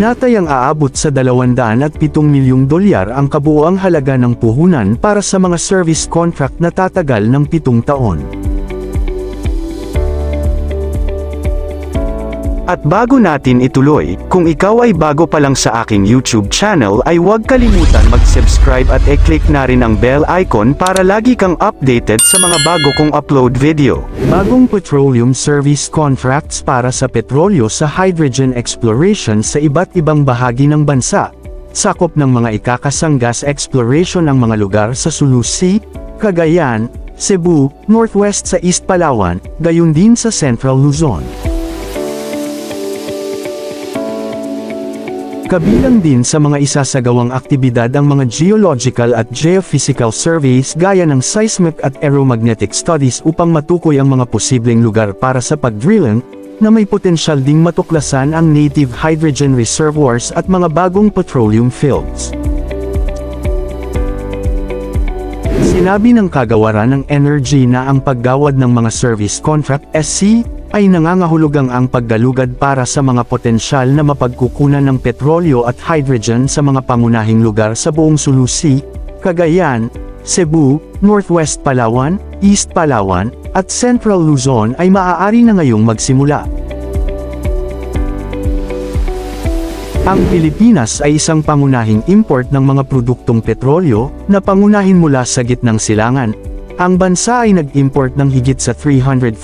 Tinatayang aabot sa 207 milyong dolyar ang kabuuang halaga ng puhunan para sa mga service contract na tatagal ng 7 taon. At bago natin ituloy, kung ikaw ay bago pa lang sa aking YouTube channel ay huwag kalimutan mag-subscribe at i-click na rin ang bell icon para lagi kang updated sa mga bago kong upload video. Bagong petroleum service contracts para sa petrolyo sa hydrogen exploration sa iba't ibang bahagi ng bansa. Sakop ng mga ikakasang gas exploration ang mga lugar sa Sulu Sea, Cagayan, Cebu, Northwest sa East Palawan, gayon din sa Central Luzon. Kabilang din sa mga isasagawang aktibidad ang mga geological at geophysical surveys gaya ng seismic at aeromagnetic studies upang matukoy ang mga posibleng lugar para sa pag-drilling, na may potensyal ding matuklasan ang native hydrogen reservoirs at mga bagong petroleum fields. Sinabi ng Kagawaran ng Energy na ang paggawad ng mga service contract (SC) ay nangangahulugang ang paggalugad para sa mga potensyal na mapagkukunan ng petrolyo at hydrogen sa mga pangunahing lugar sa buong Sulu Sea, Cagayan, Cebu, Northwest Palawan, East Palawan, at Central Luzon ay maaari na ngayong magsimula. Ang Pilipinas ay isang pangunahing import ng mga produktong petrolyo, na pangunahin mula sa gitnang silangan. Ang bansa ay nag-import ng higit sa 340,600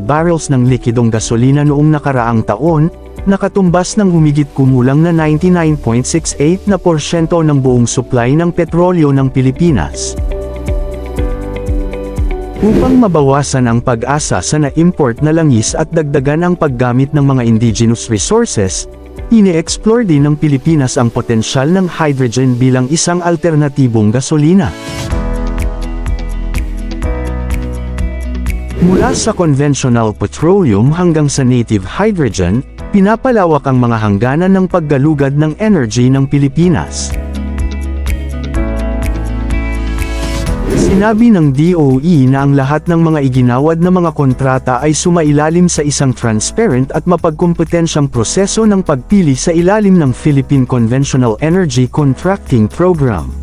barrels ng likidong gasolina noong nakaraang taon, nakatumbas ng humigit kumulang na 99.68% ng buong supply ng petrolyo ng Pilipinas. Upang mabawasan ang pag-asa sa na-import na langis at dagdagan ang paggamit ng mga indigenous resources, ine-explore din ng Pilipinas ang potensyal ng hydrogen bilang isang alternatibong gasolina. Mula sa conventional petroleum hanggang sa native hydrogen, pinapalawak ang mga hangganan ng paggalugad ng energy ng Pilipinas. Sinabi ng DOE na ang lahat ng mga iginawad na mga kontrata ay sumailalim sa isang transparent at mapagkompetensyang proseso ng pagpili sa ilalim ng Philippine Conventional Energy Contracting Program.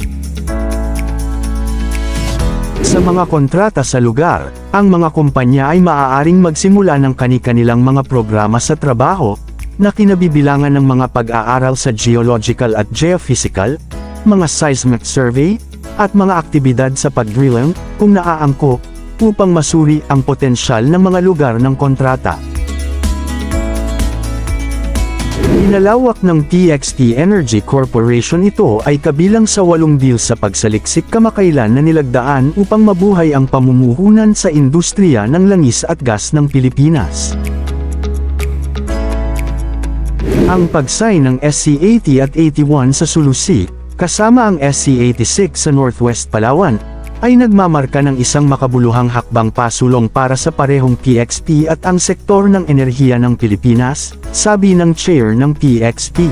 Sa mga kontrata sa lugar, ang mga kumpanya ay maaaring magsimula ng kani-kanilang mga programa sa trabaho, na kinabibilangan ng mga pag-aaral sa geological at geophysical, mga seismic survey, at mga aktibidad sa pag-drilling, kung naaangkop, upang masuri ang potensyal ng mga lugar ng kontrata. Inalawak ng TXT Energy Corporation ito ay kabilang sa 8 deal sa pagsaliksik kamakailan na nilagdaan upang mabuhay ang pamumuhunan sa industriya ng langis at gas ng Pilipinas. Ang pagsay ng SC-80 at 81 sa Sulu Sea, kasama ang SC-86 sa Northwest Palawan, ay nagmamarka ng isang makabuluhang hakbang pasulong para sa parehong TXT at ang sektor ng enerhiya ng Pilipinas, sabi ng chair ng TXT.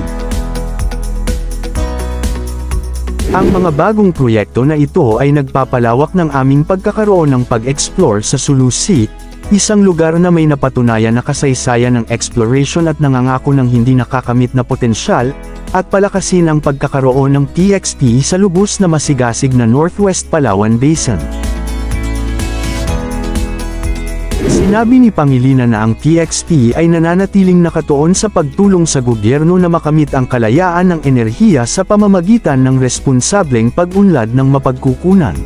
Ang mga bagong proyekto na ito ay nagpapalawak ng aming pagkakaroon ng pag-explore sa Sulu Sea, isang lugar na may napatunayan na kasaysayan ng exploration at nangangako ng hindi nakakamit na potensyal, at palakasin ang pagkakaroon ng TXT sa lubos na masigasig na Northwest Palawan Basin. Sinabi ni Pangilinan na ang TXT ay nananatiling nakatuon sa pagtulong sa gobyerno na makamit ang kalayaan ng enerhiya sa pamamagitan ng responsableng pag-unlad ng mapagkukunan.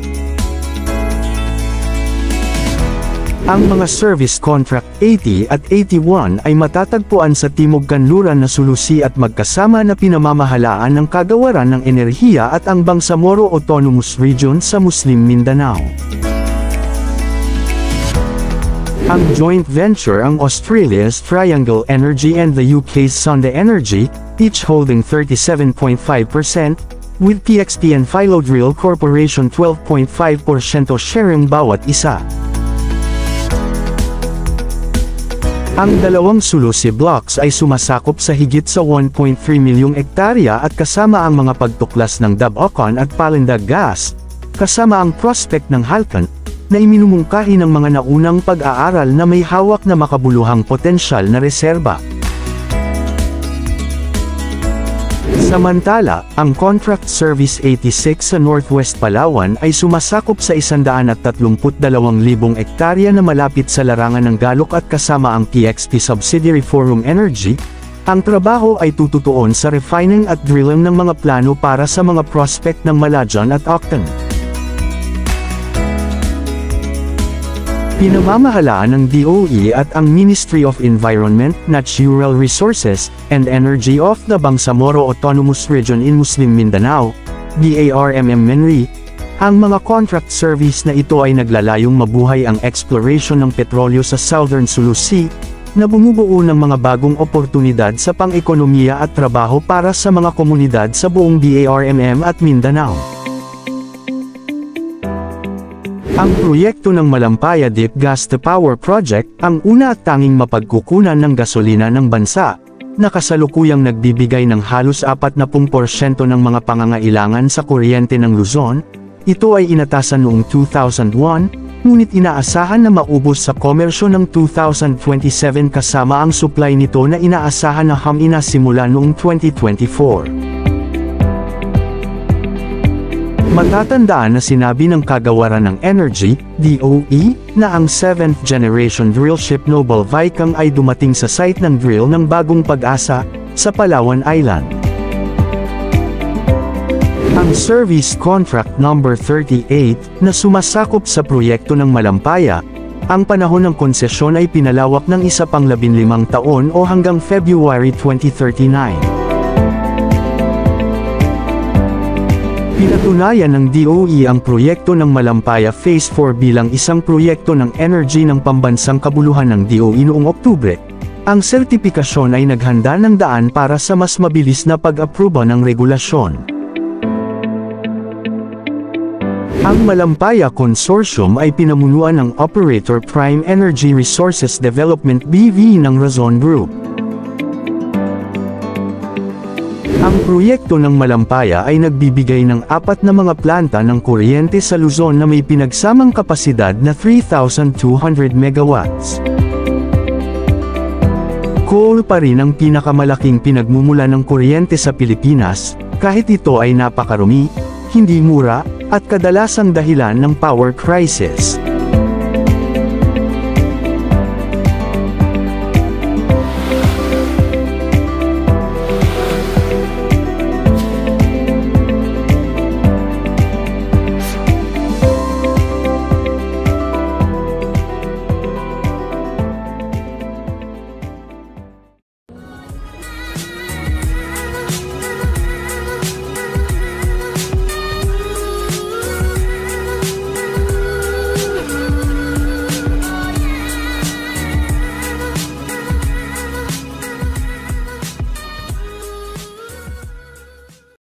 Ang mga service contract 80 at 81 ay matatagpuan sa Timog Kanluran na Sulu Sea at magkasama na pinamamahalaan ng Kagawaran ng Enerhiya at ang Bangsamoro Autonomous Region sa Muslim Mindanao. Ang joint venture ang Australia's Triangle Energy and the UK's Sonde Energy, each holding 37.5%, with TXT and Philodrill Corporation 12.5% sharing bawat isa. Ang dalawang Sulu Sea blocks ay sumasakop sa higit sa 1.3 milyong ektarya at kasama ang mga pagtuklas ng Dabocon at Palindag Gas, kasama ang prospect ng Halcon, na iminumungkahi ng mga naunang pag-aaral na may hawak na makabuluhang potensyal na reserba. Samantala, ang Contract Service 86 sa Northwest Palawan ay sumasakop sa 132,000 ektarya na malapit sa larangan ng Galok at kasama ang PXP subsidiary Forum Energy. Ang trabaho ay tututuon sa refining at drilling ng mga plano para sa mga prospect ng Malajan at Octon. Pinamamahalaan ng DOE at ang Ministry of Environment, Natural Resources, and Energy of the Bangsamoro Autonomous Region in Muslim Mindanao, BARMM MNRI. Ang mga contract service na ito ay naglalayong mabuhay ang exploration ng petrolyo sa Southern Sulu Sea, na bumubuo ng mga bagong oportunidad sa pang-ekonomiya at trabaho para sa mga komunidad sa buong BARMM at Mindanao. Ang proyekto ng Malampaya Deep Gas to Power Project, ang una at tanging mapagkukunan ng gasolina ng bansa, na kasalukuyang nagbibigay ng halos 40% ng mga pangangailangan sa kuryente ng Luzon. Ito ay inatasan noong 2001, ngunit inaasahan na maubos sa komersyo ng 2027 kasama ang supply nito na inaasahan na hamina simula noong 2024. Matatandaan na sinabi ng Kagawaran ng Energy, DOE, na ang 7th Generation Drillship Noble Vikang ay dumating sa site ng drill ng Bagong Pag-asa, sa Palawan Island. Ang Service Contract Number 38, na sumasakop sa proyekto ng Malampaya, ang panahon ng konsesyon ay pinalawak ng isa pang 15 taon o hanggang February 2039. Pinatunayan ng DOE ang proyekto ng Malampaya Phase 4 bilang isang proyekto ng energy ng pambansang kabuluhan ng DOE noong Oktubre. Ang sertipikasyon ay naghanda ng daan para sa mas mabilis na pag-aproba ng regulasyon. Ang Malampaya Consortium ay pinamunuan ng Operator Prime Energy Resources Development BV ng Razon Group. Ang proyekto ng Malampaya ay nagbibigay ng 4 na mga planta ng kuryente sa Luzon na may pinagsamang kapasidad na 3,200 megawatts. Coal pa rin ang pinakamalaking pinagmumula ng kuryente sa Pilipinas, kahit ito ay napakarumi, hindi mura, at kadalasang dahilan ng power crisis.